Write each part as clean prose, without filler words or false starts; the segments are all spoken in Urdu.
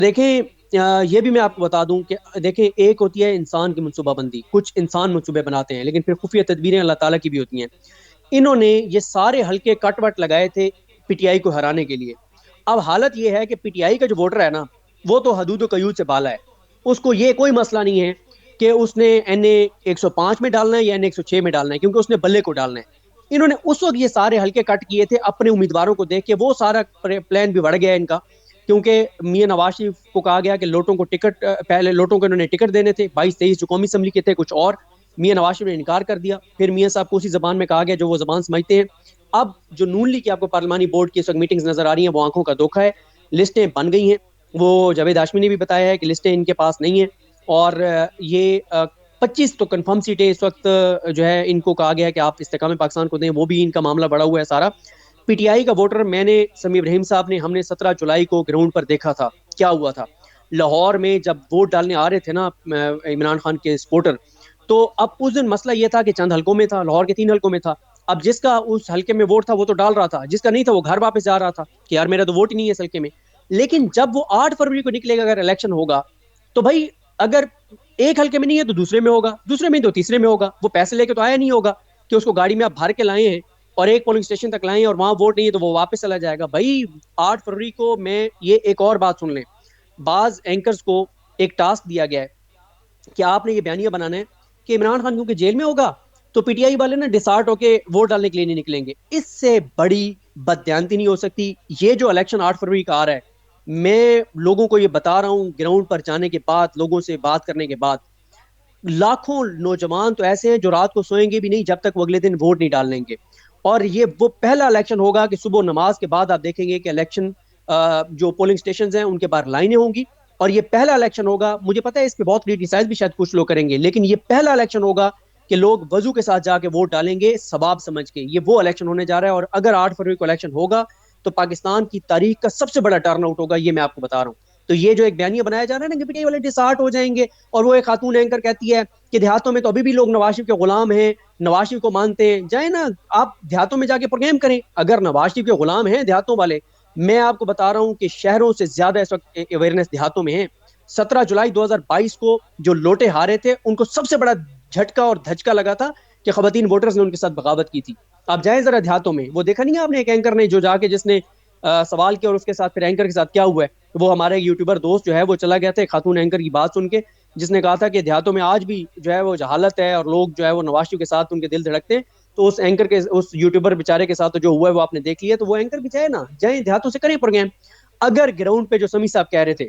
دیکھیں یہ بھی میں آپ کو بتا دوں کہ دیکھیں ایک ہوتی ہے انسان کی منصوبہ بندی، کچھ انسان منصوبے بناتے ہیں لیکن پھر خفیہ تدبیریں اللہ تعالیٰ کی بھی ہوتی ہیں. انہوں نے یہ سارے ہلکے کٹ وٹ لگائے تھے پی ٹی آئی کو ہرانے کے لیے. اب حالت یہ ہے کہ پی ٹی آئی کا جو ووٹر ہے نا وہ تو حدود و قیود سے بالا ہے. اس کو یہ کوئی مسئلہ نہیں ہے کہ اس نے این اے 105 میں ڈالنا ہے یا این اے 106 میں ڈالنا ہے، کیونکہ اس نے بلے کو ڈالنا ہے. انہوں نے اس وقت یہ سارے ہلکے کٹ کیے تھے اپنے امیدواروں کو دیکھ کے. وہ سارا پلان بھی بڑھ گیا ان کا، کیونکہ میاں نواز شریف کو کہا گیا کہ لوٹوں کو ٹکٹ، پہلے لوٹوں کو انہوں نے ٹکٹ دینے تھے 22-23 جو قومی اسمبلی کے تھے کچھ اور. میاں نواز شریف نے انکار کر دیا. پھر میاں صاحب کو اسی زبان میں کہا گیا جو وہ زبان سمجھتے ہیں. اب جو نون لیگ کی آپ کو پارلیمانی بورڈ کی اس وقت میٹنگز نظر آ رہی ہیں وہ آنکھوں کا دھوکہ ہے. لسٹیں بن گئی ہیں، وہ جاوید ہاشمی نے بھی بتایا ہے کہ لسٹیں ان کے پاس نہیں ہیں. اور یہ 25 تو کنفرم سیٹیں اس وقت جو ہے ان کو کہا گیا ہے کہ آپ استحکام پاکستان کو دیں، وہ بھی ان کا معاملہ بڑا ہوا ہے سارا. پی ٹی آئی کا ووٹر میں نے سمیع ابراہیم صاحب نے ہم نے 17 جولائی کو گراؤنڈ پر دیکھا تھا کیا ہوا تھا لاہور میں جب ووٹ ڈالنے آ رہے تھے نا عمران خان کے سپورٹر. تو اب اس دن مسئلہ یہ تھا کہ چند حلقوں میں تھا، لاہور کے 3 حلقوں میں تھا. اب جس کا اس حلقے میں ووٹ تھا وہ تو ڈال رہا تھا، جس کا نہیں تھا وہ گھر واپس جا رہا تھا کہ یار میرا تو ووٹ ہی نہیں ہے اس حلقے میں. لیکن جب وہ 8 فروری کو نکلے گا اگر الیکشن ہوگا تو بھائی اگر ایک حلقے میں نہیں ہے تو دوسرے میں ہوگا، دوسرے میں تو تیسرے میں ہوگا. وہ پیسے لے کے تو آیا نہیں ہوگا کہ اس کو گاڑی میں آپ بھر کے لائے ہیں اور ایک پولنگ اسٹیشن تک لائیں اور وہاں ووٹ نہیں ہے تو وہ واپس چلا جائے گا. بھائی 8 فروری کو میں یہ ایک اور بات سن لیں، بعض اینکرز کو ایک ٹاسک دیا گیا ہے کہ آپ نے یہ بیانیہ بنانا ہے کہ عمران خان کیونکہ جیل میں ہوگا تو پی ٹی آئی والے نا ڈسارٹ ہو کے ووٹ ڈالنے کے لیے نہیں نکلیں گے. اس سے بڑی بددیانتی نہیں ہو سکتی. یہ جو الیکشن 8 فروری کا آ رہا ہے، میں لوگوں کو یہ بتا رہا ہوں گراؤنڈ پر جانے کے بعد، لوگوں سے بات کرنے کے بعد، لاکھوں نوجوان تو ایسے ہیں جو رات کو سوئیں گے بھی نہیں جب تک وہ اگلے دن ووٹ نہیں ڈال لیں گے. اور یہ وہ پہلا الیکشن ہوگا کہ صبح نماز کے بعد آپ دیکھیں گے کہ الیکشن جو پولنگ اسٹیشنز ہیں ان کے باہر لائنیں ہوں گی. اور یہ پہلا الیکشن ہوگا، مجھے پتا ہے اس پہ بہت کریٹیسائز بھی شاید کچھ لوگ کریں گے، لیکن یہ پہلا الیکشن ہوگا کہ لوگ وضو کے ساتھ جا کے ووٹ ڈالیں گے ثواب سمجھ کے. یہ وہ الیکشن ہونے جا رہا ہے. اور اگر 8 فروری کو الیکشن ہوگا تو پاکستان کی تاریخ کا سب سے بڑا ٹرن آؤٹ ہوگا، یہ میں آپ کو بتا رہا ہوں. تو یہ جو ایک بیانیہ بنایا جا رہا ہے نا کہ پی ٹی آئی والے ڈسارٹ ہو جائیں گے، اور وہ ایک خاتون اینکر کہتی ہے کہ دیہاتوں میں تو ابھی بھی لوگ نواز شریف کے غلام ہیں، نواز شریف کو مانتے ہیں. جائیں نا آپ دیہاتوں میں جا کے پروگرام کریں. اگر نواز شریف کے غلام ہیں دیہاتوں والے، میں آپ کو بتا رہا ہوں کہ شہروں سے زیادہ اس وقت اویئرنیس دیہاتوں میں ہے. 17 جولائی 2022 کو جو لوٹے ہارے تھے ان کو سب سے بڑا جھٹکا اور دھچکا لگا تھا کہ خواتین ووٹرز نے ان کے ساتھ بغاوت کی تھی. آپ جائیں ذرا دیہاتوں میں، وہ دیکھا نہیں آپ نے ایک اینکر نے جو جا کے جس نے سوال کیا اور اس کے ساتھ پھر اینکر کے ساتھ کیا ہوا ہے. وہ ہمارے یوٹیوبر دوست جو ہے وہ چلا گیا تھا ایک خاتون اینکر کی بات سن کے، جس نے کہا تھا کہ دیہاتوں میں آج بھی جو ہے وہ جہالت ہے اور لوگ جو ہے وہ نواز شریف کے ساتھ ان کے دل دھڑکتے ہیں. تو اس اینکر کے اس یوٹیوبر بیچارے کے ساتھ جو ہوا ہے وہ آپ نے دیکھ لیا. تو وہ اینکر بھی جائے نا، جائیں دیہاتوں سے کریں پروگرام. اگر گراؤنڈ پہ جو سمی صاحب کہہ رہے تھے،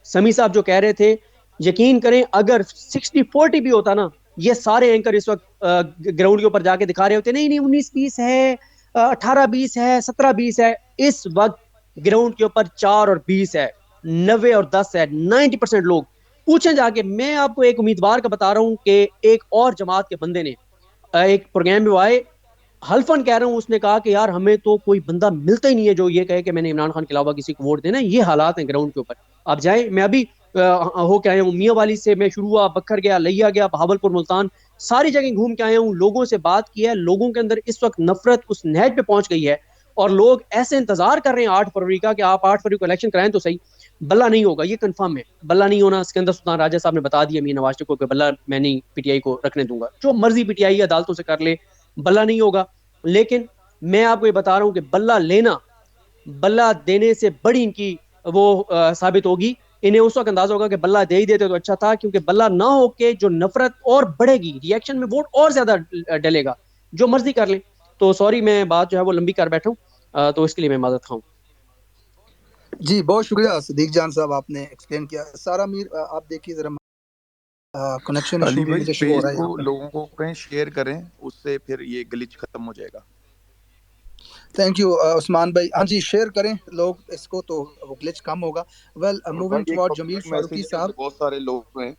سمی صاحب جو کہہ رہے تھے، یقین کریں اگر 60-40 بھی ہوتا نا، یہ سارے اینکر اس وقت گراؤنڈ کے اوپر جا کے دکھا رہے ہوتے نہیں 19-20 ہے، 18-20 ہے، 17-20 ہے. اس وقت گراؤنڈ کے اوپر 4 اور 20 ہے، 90 اور 10 ہے. 90% لوگ پوچھیں جا کے. میں آپ کو ایک امیدوار کا بتا رہا ہوں کہ ایک اور جماعت کے بندے نے ایک پروگرام میں آئے، حلفن کہہ رہا ہوں، اس نے کہا کہ یار ہمیں تو کوئی بندہ ملتا ہی نہیں ہے جو یہ کہے کہ میں نے عمران خان کے علاوہ کسی کو ووٹ دینا. یہ حالات ہیں گراؤنڈ کے اوپر. آپ جائیں، میں ابھی ہو کے آیا ہوں میاں والی سے، میں شروع ہوا بکھر گیا، لیا گیا، بہاولپور، ملتان، ساری جگہ گھوم کے آیا ہوں. لوگوں سے بات کی ہے، لوگوں کے اندر اس وقت نفرت اس نہج پہ پہنچ گئی ہے اور لوگ ایسے انتظار کر رہے ہیں 8 فروری کا کہ آپ 8 فروری کو الیکشن کرائیں تو صحیح. بلہ نہیں ہوگا، یہ کنفرم ہے. بلہ نہیں ہونا. سکندر سلطان راجہ صاحب نے بتا دیا میاں نواز شریف کو کہ بلہ میں نہیں پی ٹی آئی کو رکھنے دوں گا. جو مرضی پی ٹی آئی عدالتوں سے کر لے، بلہ نہیں ہوگا. لیکن میں آپ کو یہ بتا رہا ہوں کہ بلہ لینا، بلہ دینے سے بڑی ان کی وہ ثابت ہوگی. انہیں اس وقت اندازہ ہوگا کہ بلہ دے ہی دیتے تو اچھا تھا، کیونکہ بلہ نہ ہو کے جو نفرت اور بڑھے گی، ری ایکشن میں ووٹ اور زیادہ ڈلے گا. جو مرضی کر لیں. تو سوری میں بات جو ہے وہ لمبی کر بیٹھا ہوں، تو اس کے لیے میں معذرت خواہ ہوں. جی بہت شکریہ صدیق جان صاحب، آپ نے ایکسپلین کیا. سارا میر آپ دیکھیے ذرا، کنیکشن ایشو علی بھی بھائی مجھے شو ہو پیج رہا ہے یہاں کو پر. لوگوں کو کہیں شیئر کریں، اس سے پھر یہ گلچ ختم ہو جائے گا. تھینک یو عثمان بھائی. ہاں جی شیئر کریں لوگ اس کو تو وہ گلچ کم ہوگا. ویل اور موونگ بھائی ایک ٹوارڈ جمیل پبلک فاروقی میسج ہے صاحب. کہ بہت سارے لوگ ہیں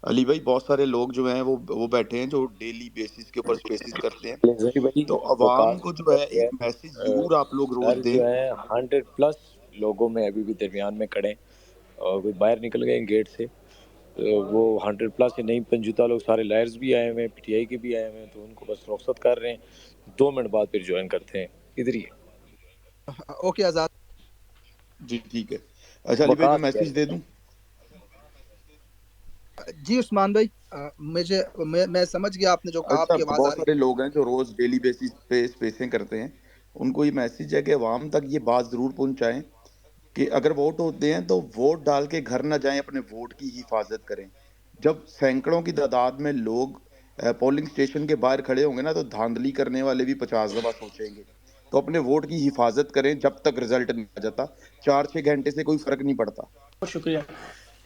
علی بھائی، بہت سارے لوگ جو ہیں وہ بیٹھے ہیں جو ڈیلی بیسس کے اوپر سپیسز کرتے ہیں. ظہیر بھائی تو عوام وقاص کو جو ہے جو ایک ہے میسج ضرور آپ لوگ روز گھر دیں. جو ہے 100+ لوگوں میں ابھی بھی درمیان میں کھڑے ہیں، اور کوئی باہر نکل گئے گیٹ سے. وہ 100+ ہی نہیں، پنجوتا لوگ سارے لائرز بھی آئے ہوئے ہیں، پی ٹی آئی کے بھی آئے ہوئے ہیں، تو ان کو بس رخصت کر رہے ہیں. 2 منٹ بعد پھر جوائن کرتے ہیں. ادھر ہی اوکے آزاد. جی ٹھیک ہے. اچھا علی بھائی میں وقاص کیا میسج دے دوں؟ جی عثمان بھائی، مجھے میں سمجھ گیا آپ نے جو کہا، آپ اچھا کی آواز آ بہت رہی سارے لوگ ہیں جو روز ڈیلی بیسس پہ اسپیسیں کرتے ہیں، ان کو یہ میسج ہے کہ عوام تک یہ بات ضرور پہنچائیں کہ اگر ووٹ ہوتے ہیں تو ووٹ ڈال کے گھر نہ جائیں، اپنے ووٹ کی حفاظت کریں۔ جب سینکڑوں کی تعداد میں لوگ پولنگ سٹیشن کے باہر کھڑے ہوں گے نا، تو دھاندلی کرنے والے بھی 50 دفعہ سوچیں گے۔ تو اپنے ووٹ کی حفاظت کریں جب تک رزلٹ نہیں آ جاتا، 4-6 گھنٹے سے کوئی فرق نہیں پڑتا۔ بہت شکریہ۔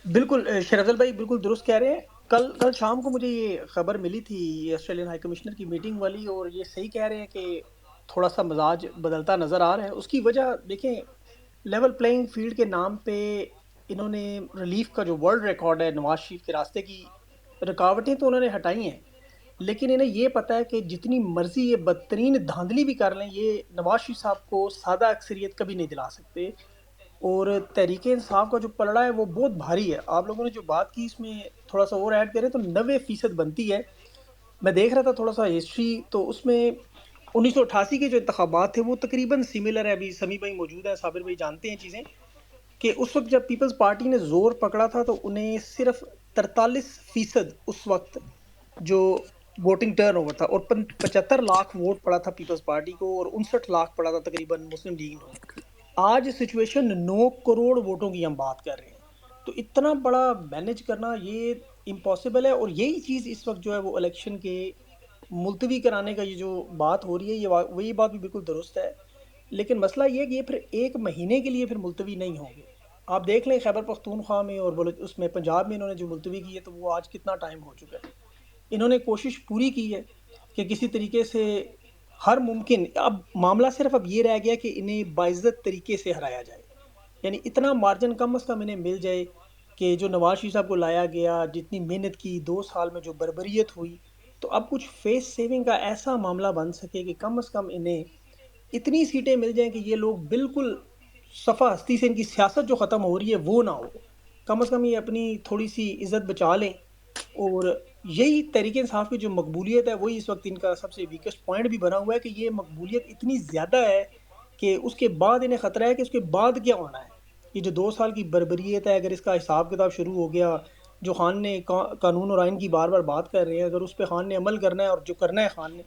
بالکل شیر افضل بھائی بالکل درست کہہ رہے ہیں۔ کل شام کو مجھے یہ خبر ملی تھی آسٹریلین ہائی کمشنر کی میٹنگ والی، اور یہ صحیح کہہ رہے ہیں کہ تھوڑا سا مزاج بدلتا نظر آ رہا ہے۔ اس کی وجہ دیکھیں، لیول پلینگ فیلڈ کے نام پہ انہوں نے ریلیف کا جو ورلڈ ریکارڈ ہے نواز شریف کے راستے کی رکاوٹیں تو انہوں نے ہٹائی ہیں، لیکن انہیں یہ پتہ ہے کہ جتنی مرضی یہ بدترین دھاندلی بھی کر لیں، یہ نواز شریف صاحب کو سادہ اکثریت کبھی نہیں دلا سکتے۔ اور تحریک انصاف کا جو پلڑا ہے وہ بہت بھاری ہے۔ آپ لوگوں نے جو بات کی اس میں تھوڑا سا اور ایڈ کریں تو 90% بنتی ہے۔ میں دیکھ رہا تھا تھوڑا سا ہسٹری، تو اس میں 1988 کے جو انتخابات تھے وہ تقریباً سملر ہے۔ ابھی سمی بھائی موجود ہیں، صابر بھائی جانتے ہیں چیزیں، کہ اس وقت جب پیپلز پارٹی نے زور پکڑا تھا تو انہیں صرف 43% اس وقت جو ووٹنگ ٹرن اوور تھا، اور 75 لاکھ ووٹ پڑا تھا پیپلز پارٹی کو، اور 59 لاکھ پڑا تھا تقریباً مسلم لیگ کو۔ آج سچویشن 9 کروڑ ووٹوں کی ہم بات کر رہے ہیں، تو اتنا بڑا مینج کرنا یہ امپاسبل ہے۔ اور یہی چیز اس وقت جو ہے وہ الیکشن کے ملتوی کرانے کا یہ جو بات ہو رہی ہے، وہی بات بھی بالکل درست ہے، لیکن مسئلہ یہ ہے کہ یہ پھر ایک مہینے کے لیے پھر ملتوی نہیں ہوں گے۔ آپ دیکھ لیں خیبر پختونخوا میں اور اس میں پنجاب میں انہوں نے جو ملتوی کی ہے، تو وہ آج کتنا ٹائم ہو چکا ہے۔ انہوں نے کوشش پوری کی ہے کہ کسی طریقے سے ہر ممکن، اب معاملہ صرف اب یہ رہ گیا کہ انہیں باعزت طریقے سے ہرایا جائے، یعنی اتنا مارجن کم از کم انہیں مل جائے کہ جو نواز شریف صاحب کو لایا گیا، جتنی محنت کی 2 سال میں جو بربریت ہوئی، تو اب کچھ فیس سیونگ کا ایسا معاملہ بن سکے کہ کم از کم انہیں اتنی سیٹیں مل جائیں کہ یہ لوگ بالکل صفحہ ہستی سے ان کی سیاست جو ختم ہو رہی ہے وہ نہ ہو، کم از کم یہ اپنی تھوڑی سی عزت بچا لیں۔ اور یہی تحریک انصاف کی جو مقبولیت ہے وہی اس وقت ان کا سب سے ویکسٹ پوائنٹ بھی بنا ہوا ہے، کہ یہ مقبولیت اتنی زیادہ ہے کہ اس کے بعد انہیں خطرہ ہے کہ اس کے بعد کیا ہونا ہے۔ یہ جو 2 سال کی بربریت ہے، اگر اس کا حساب کتاب شروع ہو گیا، جو خان نے قانون اور آئین کی بار بار بات کر رہے ہیں، اگر اس پہ خان نے عمل کرنا ہے اور جو کرنا ہے خان نے،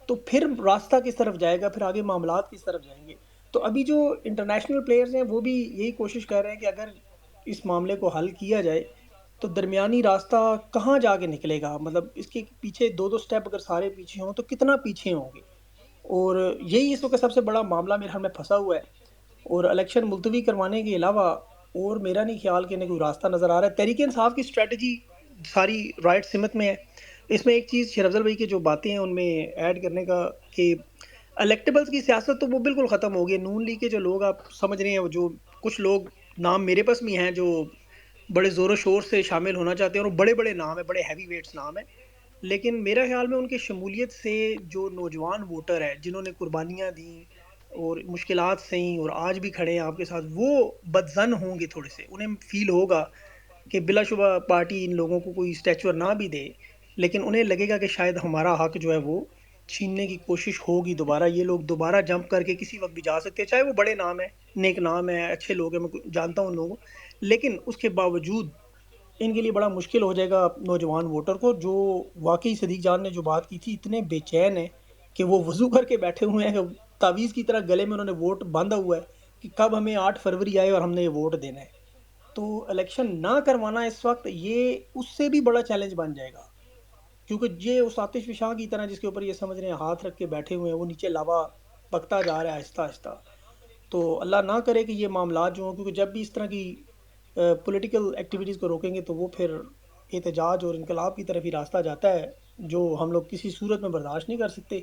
تو پھر راستہ کس طرف جائے گا، پھر آگے معاملات کس طرف جائیں گے۔ تو ابھی جو انٹرنیشنل پلیئرز ہیں وہ بھی یہی کوشش کر رہے ہیں کہ اگر اس معاملے کو حل کیا جائے تو درمیانی راستہ کہاں جا کے نکلے گا، مطلب اس کے پیچھے 2 سٹیپ اگر سارے پیچھے ہوں تو کتنا پیچھے ہوں گے۔ اور یہی اس وقت سب سے بڑا معاملہ میرے خیال میں پھنسا ہوا ہے، اور الیکشن ملتوی کروانے کے علاوہ اور میرا نہیں خیال کہ انہیں کوئی راستہ نظر آ رہا ہے۔ تحریک انصاف کی اسٹریٹجی ساری رائٹ سمت میں ہے۔ اس میں ایک چیز شیر افضل بھائی کی جو باتیں ہیں ان میں ایڈ کرنے کا، کہ الیکٹیبلز کی سیاست تو وہ بالکل ختم ہو گئی۔ نون لیگ کے جو لوگ آپ سمجھ رہے ہیں، وہ جو کچھ لوگ نام میرے پاس بھی ہیں جو بڑے زور و شور سے شامل ہونا چاہتے ہیں، اور بڑے بڑے نام ہیں، بڑے ہیوی ویٹس نام ہیں، لیکن میرا خیال میں ان کی شمولیت سے جو نوجوان ووٹر ہے جنہوں نے قربانیاں دیں اور مشکلات سہیں اور آج بھی کھڑے ہیں آپ کے ساتھ، وہ بدظن ہوں گے تھوڑے سے۔ انہیں فیل ہوگا کہ بلا شبہ پارٹی ان لوگوں کو کوئی اسٹیچر نہ بھی دے، لیکن انہیں لگے گا کہ شاید ہمارا حق جو ہے وہ چھیننے کی کوشش ہوگی دوبارہ، یہ لوگ دوبارہ جمپ کر کے کسی وقت بھی جا سکتے ہیں، چاہے وہ بڑے نام ہیں، نیک نام ہیں، اچھے لوگ ہیں، میں جانتا ہوں ان لوگوں کو، لیکن اس کے باوجود ان کے لیے بڑا مشکل ہو جائے گا نوجوان ووٹر کو، جو واقعی صدیق جان نے جو بات کی تھی اتنے بے چین ہیں کہ وہ وضو کر کے بیٹھے ہوئے ہیں، کہ تعویذ کی طرح گلے میں انہوں نے ووٹ باندھا ہوا ہے کہ کب ہمیں 8 فروری آئے اور ہم نے یہ ووٹ دینا ہے۔ تو الیکشن نہ کروانا اس وقت یہ اس سے بھی بڑا چیلنج بن جائے گا، کیونکہ یہ اس آتش فشاں کی طرح جس کے اوپر یہ سمجھ رہے ہیں ہاتھ رکھ کے بیٹھے ہوئے ہیں، وہ نیچے لاوا پکتا جا رہا ہے آہستہ آہستہ۔ تو اللہ نہ کرے کہ یہ معاملات جو ہوں، کیونکہ جب بھی اس طرح کی پولیٹیکل ایکٹیویٹیز کو روکیں گے تو وہ پھر احتجاج اور انقلاب کی طرف ہی راستہ جاتا ہے، جو ہم لوگ کسی صورت میں برداشت نہیں کر سکتے۔